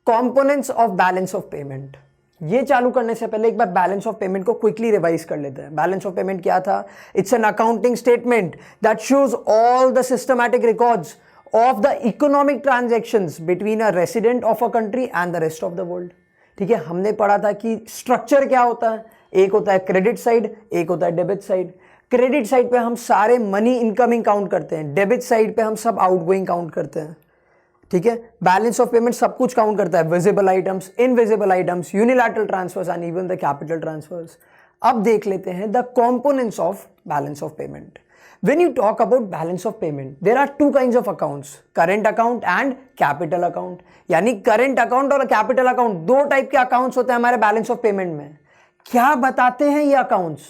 Components of balance of payment. ये चालू करने से पहले एक बार बैलेंस ऑफ पेमेंट को क्विकली रिवाइज कर लेते हैं। बैलेंस ऑफ पेमेंट क्या था? It's an accounting statement that shows all the systematic records of the economic transactions between a resident of a country and the rest of the world. ठीक है, हमने पढ़ा था कि स्ट्रक्चर क्या होता है। एक होता है क्रेडिट साइड, एक होता है डेबिट साइड। क्रेडिट साइड पे हम सारे मनी इनकमिंग काउंट करते हैं, डेबिट साइड पे हम सब आउटगोइंग काउंट करते हैं। ठीक है, बैलेंस ऑफ पेमेंट सब कुछ काउंट करता है, visible items, invisible items, unilateral transfers and even the capital transfers. अब देख लेते हैं the components of balance of payment. When you talk about balance of payment, there are two kinds of accounts, current account and capital account। यानी current account और capital account दो type के accounts होते हैं हमारे बैलेंस ऑफ पेमेंट में। क्या बताते हैं ये अकाउंट्स?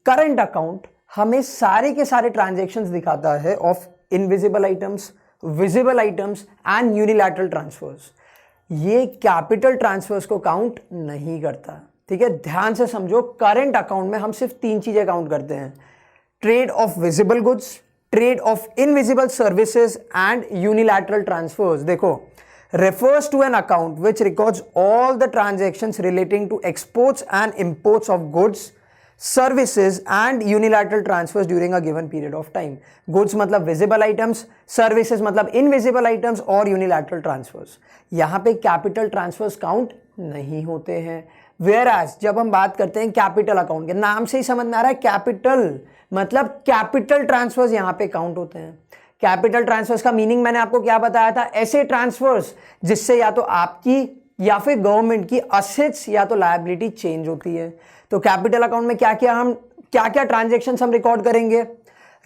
करंट अकाउंट हमें सारे के सारे ट्रांजेक्शन्स दिखाता है of invisible items, visible items and unilateral transfers. ये कैपिटल ट्रांसफर्स को काउंट नहीं करता। ठीक है, ध्यान से समझो, करंट अकाउंट में हम सिर्फ तीन चीजें काउंट करते हैं, trade of visible goods, trade of invisible services and unilateral transfers. देखो, refers to an account which records all the transactions relating to exports and imports of goods, services and unilateral transfers during a given period of time। goods मतलब visible items, services मतलब invisible items और unilateral transfers। यहाँ पे capital transfers count नहीं होते हैं। Whereas जब हम बात करते हैं कैपिटल अकाउंट के, नाम से ही समझ में आ रहा है कैपिटल मतलब कैपिटल ट्रांसफर्स यहाँ पे काउंट होते हैं। कैपिटल ट्रांसफर्स का मीनिंग मैंने आपको क्या बताया था? ऐसे ट्रांसफर्स जिससे या तो आपकी या फिर गवर्नमेंट की असेट्स या तो लायबिलिटी चेंज होती है। तो कैपिटल अकाउंट में क्या क्या ट्रांजेक्शन्स हम रिकॉर्ड करेंगे?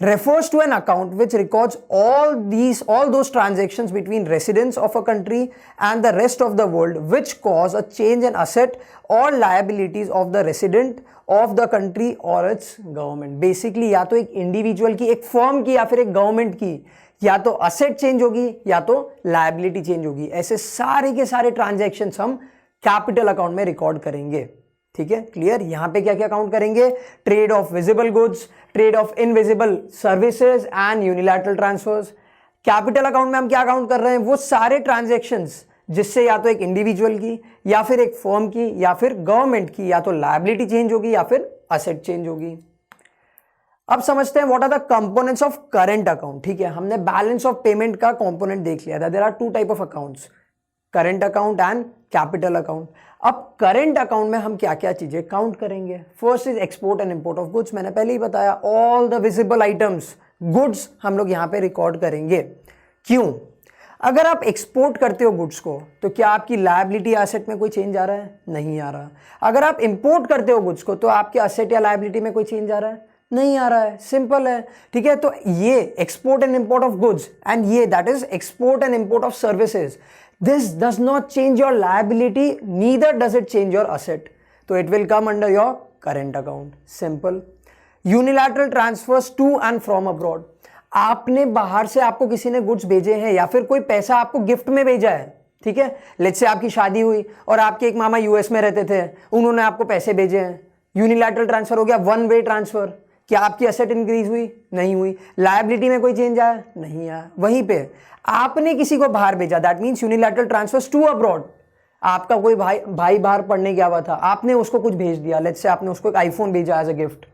refers to an account which records all those transactions between residents of a country and the rest of the world which cause a change in asset or liabilities of the resident of the country or its government। Basically या तो एक individual की, एक firm की या फिर एक government की या तो असेट चेंज होगी या तो लायबिलिटी चेंज होगी। ऐसे सारे के सारे ट्रांजेक्शन्स हम कैपिटल अकाउंट में रिकॉर्ड करेंगे। ठीक है, क्लियर? यहां पे क्या क्या काउंट करेंगे? Trade of visible goods, trade of invisible services and unilateral transfers. Capital account में हम क्या काउंट कर रहे हैं? वो सारे ट्रांजैक्शंस जिससे या तो एक इंडिविजुअल की या फिर एक फर्म की या फिर गवर्नमेंट की या तो लायबिलिटी चेंज होगी या फिर असेट चेंज होगी। अब समझते हैं what are the components of current account. ठीक है, हमने बैलेंस ऑफ पेमेंट का कंपोनेंट देख लिया था। There are two type of accounts, current account and capital account. अब करंट अकाउंट में हम क्या क्या चीजें काउंट करेंगे? First is export and import of goods. मैंने पहले ही बताया, all the visible items, goods हम लोग यहां पे रिकॉर्ड करेंगे। क्यों? अगर आप एक्सपोर्ट करते हो गुड्स को तो क्या आपकी लायबिलिटी एसेट में कोई चेंज आ रहा है? नहीं आ रहा। अगर आप इंपोर्ट करते हो गुड्स को तो आपके असेट या लायबिलिटी में कोई चेंज आ रहा है? नहीं आ रहा है। सिंपल है। ठीक है, तो ये export and import of goods and ये that is export and import of services, this does not change your liability, neither does it change your asset, so it will come under your current account। simple। unilateral transfers to and from abroad। आपने बाहर से, आपको किसी ने goods भेजे हैं या फिर कोई पैसा आपको गिफ्ट में भेजा है। ठीक है, लेट्स से आपकी शादी हुई और आपके एक मामा यूएस में रहते थे, उन्होंने आपको पैसे भेजे हैं, यूनिलैटरल ट्रांसफर हो गया, वन वे ट्रांसफर। क्या आपकी असेट इंक्रीज हुई? नहीं हुई। लायबिलिटी में कोई चेंज आया? नहीं आया। वहीं पे आपने किसी को बाहर भेजा, that means unilateral transfers to abroad. आपका कोई भाई बाहर पढ़ने गया हुआ था, आपने उसको कुछ भेज दिया, लेट्स से आपने उसको एक आईफोन भेजा एज अ गिफ्ट।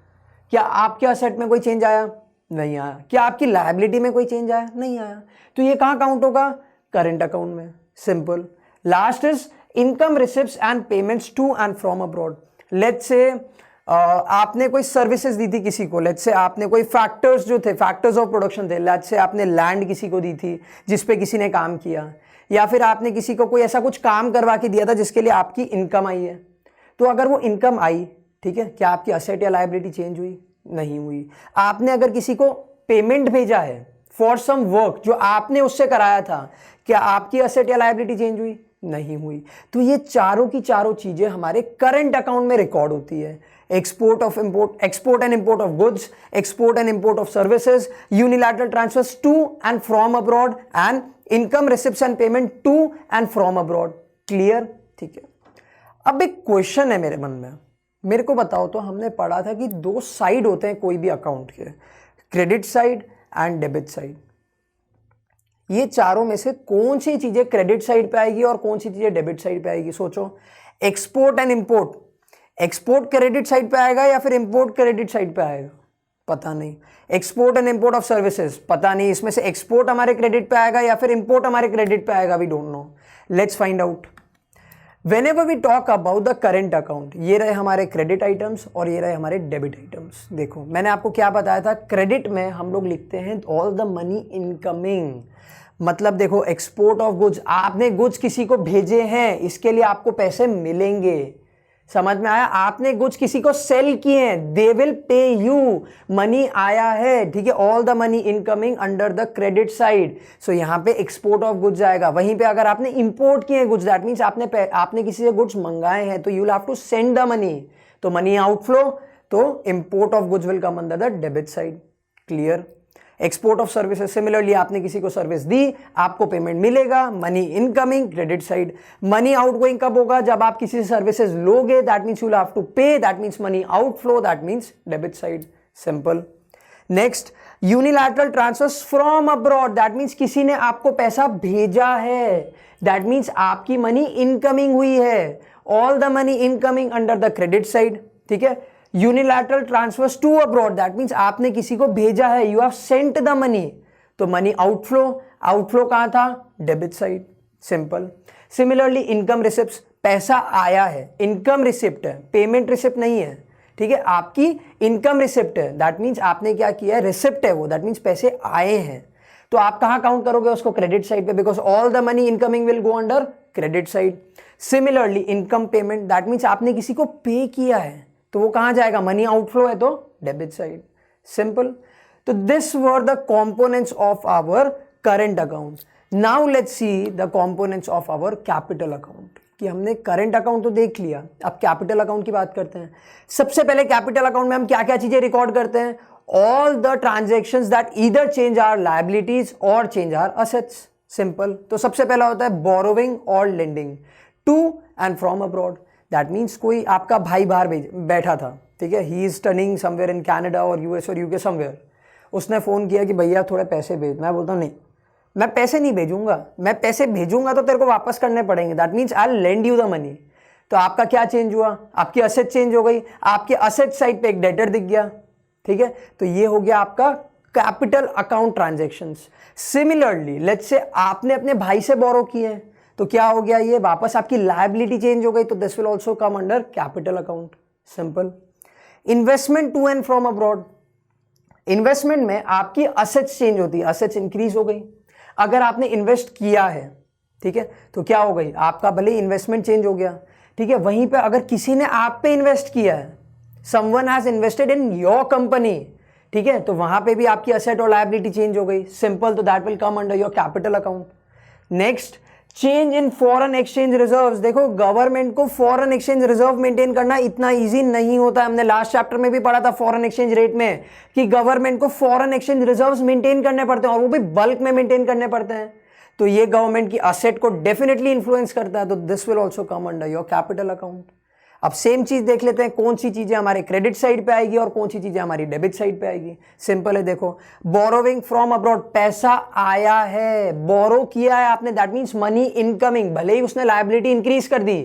क्या आपके असेट में कोई चेंज आया? नहीं आया। क्या आपकी लायबिलिटी में कोई चेंज आया? नहीं आया। तो ये कहां काउंट होगा? करंट अकाउंट में। Simple. Last is income receipts and payments to and from abroad. Let's say आपने कोई सर्विसेज दी थी किसी को, लेट्स से आपने कोई फैक्टर्स जो थे, फैक्टर्स ऑफ प्रोडक्शन थे, लेट्स से आपने लैंड किसी को दी थी जिस पे किसी ने काम किया, या फिर आपने किसी को कोई ऐसा कुछ काम करवा के दिया था जिसके लिए आपकी इनकम आई है। तो अगर वो इनकम आई, ठीक है, क्या आपकी असेट या लायबिलिटी चेंज हुई? नहीं हुई। आपने अगर किसी को पेमेंट भेजा है फॉर सम वर्क जो आपने उससे कराया था, क्या आपकी असेट या लायबिलिटी चेंज हुई? नहीं हुई। तो ये चारों की चारों चीजें हमारे करंट अकाउंट में रिकॉर्ड होती है। Export and import of goods, export and import of services, unilateral transfers to and from abroad and income receipts and payment to and from abroad. Clear? ठीक है। अब एक क्वेश्चन है मेरे मन में, मेरे को बताओ तो, हमने पढ़ा था कि दो साइड होते हैं कोई भी अकाउंट के, credit side and debit side. ये चारों में से कौन सी चीजें क्रेडिट साइड पे आएगी और कौन सी चीजें डेबिट साइड पे आएगी? सोचो। Export and import, export credit side पे आएगा या फिर इंपोर्ट क्रेडिट साइड पे आएगा? पता नहीं। Export and import of services, पता नहीं इसमें से एक्सपोर्ट हमारे क्रेडिट पे आएगा या फिर इंपोर्ट हमारे क्रेडिट पे आएगा, we don't know. Let's find out. Whenever we talk about the current account, ये रहे हमारे क्रेडिट आइटम्स और ये रहे हमारे डेबिट आइटम्स। देखो मैंने आपको क्या बताया था, क्रेडिट में हम लोग लिखते हैं ऑल द मनी इनकमिंग, मतलब देखो एक्सपोर्ट ऑफ गुड्स, आपने गुड्स किसी को भेजे हैं, इसके लिए आपको पैसे मिलेंगे। समझ में आया? आपने गुड्स किसी को सेल किए हैं, they will pay you, money आया है, ठीक है। All the money incoming under the credit side, so यहाँ पे एक्सपोर्ट ऑफ गुड्स आएगा। वहीं पे अगर आपने इंपोर्ट किए हैं गुड्स, दैट मीन्स आपने किसी से गुड्स मंगाए हैं, तो you will have to send the money, तो मनी आउटफ्लो, तो import of goods will come under the debit side. Clear? Export of services, similarly आपने किसी को सर्विस दी, आपको पेमेंट मिलेगा, money incoming credit side. Money outgoing कब होगा? जब आप किसी से सर्विसेज लोगे, that means you will have to pay, that means money outflow, that means debit side. Simple. Next, unilateral transverse from abroad, that means किसी ने आपको पैसा भेजा है, दैट मीन्स आपकी मनी इनकमिंग हुई है। All the money incoming under the credit side, ठीक है। Unilateral transfers to abroad, that means आपने किसी को भेजा है, you have sent the money, तो मनी आउटफ्लो, आउटफ्लो कहां था? Debit side. Simple. Similarly income receipts, पैसा आया है, इनकम रिसिप्ट है, पेमेंट रिसिप्ट नहीं है, ठीक है। आपकी इनकम रिसिप्ट है, दैट मीन्स आपने क्या किया है, रिसिप्ट है वो, दैट मीन्स पैसे आए हैं, तो आप कहां काउंट करोगे उसको? क्रेडिट साइड पे, because all the money incoming will go under credit side. Similarly income payment, that means आपने किसी को पे किया है, तो वो कहां जाएगा? मनी आउटफ्लो है तो डेबिट साइड। सिंपल। तो this were the components of our current account. Now let's see the components of our capital account, कि हमने करंट अकाउंट तो देख लिया, अब कैपिटल अकाउंट की बात करते हैं। सबसे पहले कैपिटल अकाउंट में हम क्या क्या चीजें रिकॉर्ड करते हैं? All the transactions that either change our liabilities और चेंज आवर असेट्स। सिंपल। तो सबसे पहला होता है बोरोविंग और lending to and from abroad, that means कोई आपका भाई बाहर बैठा था, ठीक है, he is studying somewhere in Canada और यूएस और यूके समवेयर, उसने फ़ोन किया कि भैया थोड़े पैसे भेज। मैं बोलता हूँ नहीं, मैं पैसे नहीं भेजूंगा, मैं पैसे भेजूंगा तो तेरे को वापस करने पड़ेंगे, that means I lend you the money. तो आपका क्या चेंज हुआ? आपकी असेट चेंज हो गई, आपके असेट साइड पे एक डेटर दिख गया, ठीक है। तो ये हो गया आपका capital account transactions. Similarly let's say आपने अपने भाई से बोरो किए, तो क्या हो गया? ये वापस आपकी लायबिलिटी चेंज हो गई, तो this will also come under capital account. Simple. Investment to and from abroad, investment में आपकी असेट्स चेंज होती है, असेट्स इंक्रीज हो गई। अगर आपने इन्वेस्ट किया है, ठीक है, तो क्या हो गई? आपका भले इन्वेस्टमेंट चेंज हो गया, ठीक है। वहीं पे अगर किसी ने आप पे इन्वेस्ट किया है, someone has invested in your company, ठीक है, तो वहां पे भी आपकी असेट और लायबिलिटी चेंज हो गई। सिंपल। तो that will come under your capital account. Next, change in foreign exchange reserves. देखो गवर्नमेंट को फॉरेन एक्सचेंज रिजर्व मेंटेन करना इतना इजी नहीं होता है। हमने लास्ट चैप्टर में भी पढ़ा था फॉरेन एक्सचेंज रेट में, कि गवर्नमेंट को फॉरेन एक्सचेंज रिजर्व्स मेंटेन करने पड़ते हैं और वो भी बल्क में मेंटेन करने पड़ते हैं, तो ये गवर्नमेंट की असेट को डेफिनेटली इन्फ्लुएंस करता है, तो this will also come under your capital account. अब सेम चीज देख लेते हैं, कौन सी चीजें हमारे क्रेडिट साइड पे आएगी और कौन सी चीजें हमारी डेबिट साइड पे आएगी। सिंपल है, देखो बोरोविंग फ्रॉम अब्रॉड, पैसा आया है, बोरो किया है आपने, दैट मीन्स मनी इनकमिंग, भले ही उसने लायबिलिटी इंक्रीज कर दी,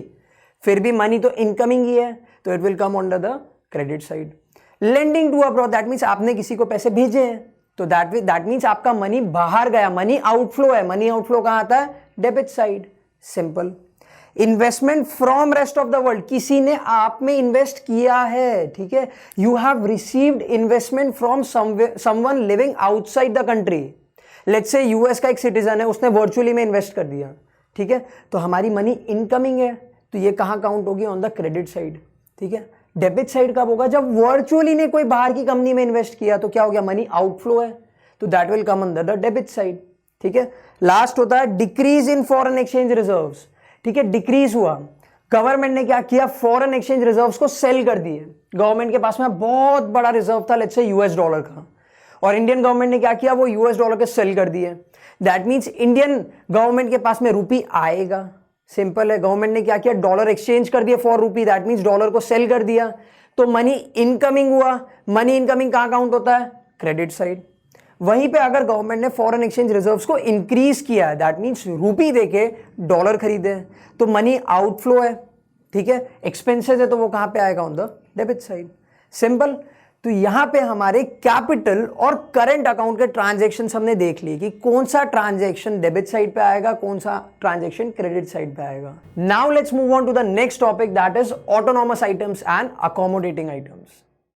फिर भी मनी तो इनकमिंग ही है, तो it will come under the credit side. Lending to abroad, that means आपने किसी को पैसे भेजे हैं, तो दैट मीन्स आपका मनी बाहर गया, मनी आउटफ्लो है, मनी आउटफ्लो कहां आता है? Debit side. Simple. Investment from rest of the world, किसी ने आप में इन्वेस्ट किया है, ठीक है, you have received investment from someone living outside the country. Let's say US का एक सिटीजन है, उसने वर्चुअली में इन्वेस्ट कर दिया, ठीक है, तो हमारी मनी इनकमिंग है, तो ये कहां काउंट होगी? ऑन द क्रेडिट साइड, ठीक है। डेबिट साइड कब होगा? जब वर्चुअली ने कोई बाहर की कंपनी में इन्वेस्ट किया, तो क्या हो गया? मनी आउटफ्लो है, तो that will come under the debit side, ठीक है। लास्ट होता है decrease in foreign exchange reserves, ठीक है, डिक्रीज हुआ, गवर्नमेंट ने क्या किया? फॉरेन एक्सचेंज रिजर्व्स को सेल कर दिए। गवर्नमेंट के पास में बहुत बड़ा रिजर्व था, लेट्स से यूएस डॉलर का, और इंडियन गवर्नमेंट ने क्या किया? वो यूएस डॉलर के सेल कर दिए। दैट मीन्स इंडियन गवर्नमेंट के पास में रुपी आएगा। सिंपल है, गवर्नमेंट ने क्या किया? डॉलर एक्सचेंज कर दिया for rupee, that means dollar को सेल कर दिया, तो मनी इनकमिंग हुआ। मनी इनकमिंग कहां काउंट होता है? Credit side. वहीं पे अगर गवर्नमेंट ने फॉरेन एक्सचेंज रिजर्व्स को इंक्रीज किया है, दैट मीन्स रूपी देके डॉलर खरीदे, तो मनी आउटफ्लो है, ठीक है, एक्सपेंसेस है, तो वो कहां पे आएगा? On the debit side. Simple. तो यहां पे हमारे कैपिटल और करंट अकाउंट के ट्रांजैक्शन हमने देख लिए कि कौन सा ट्रांजैक्शन डेबिट साइड पे आएगा, कौन सा ट्रांजैक्शन क्रेडिट साइड पे आएगा। Now let's move on to the next topic, that is autonomous items and accommodating items.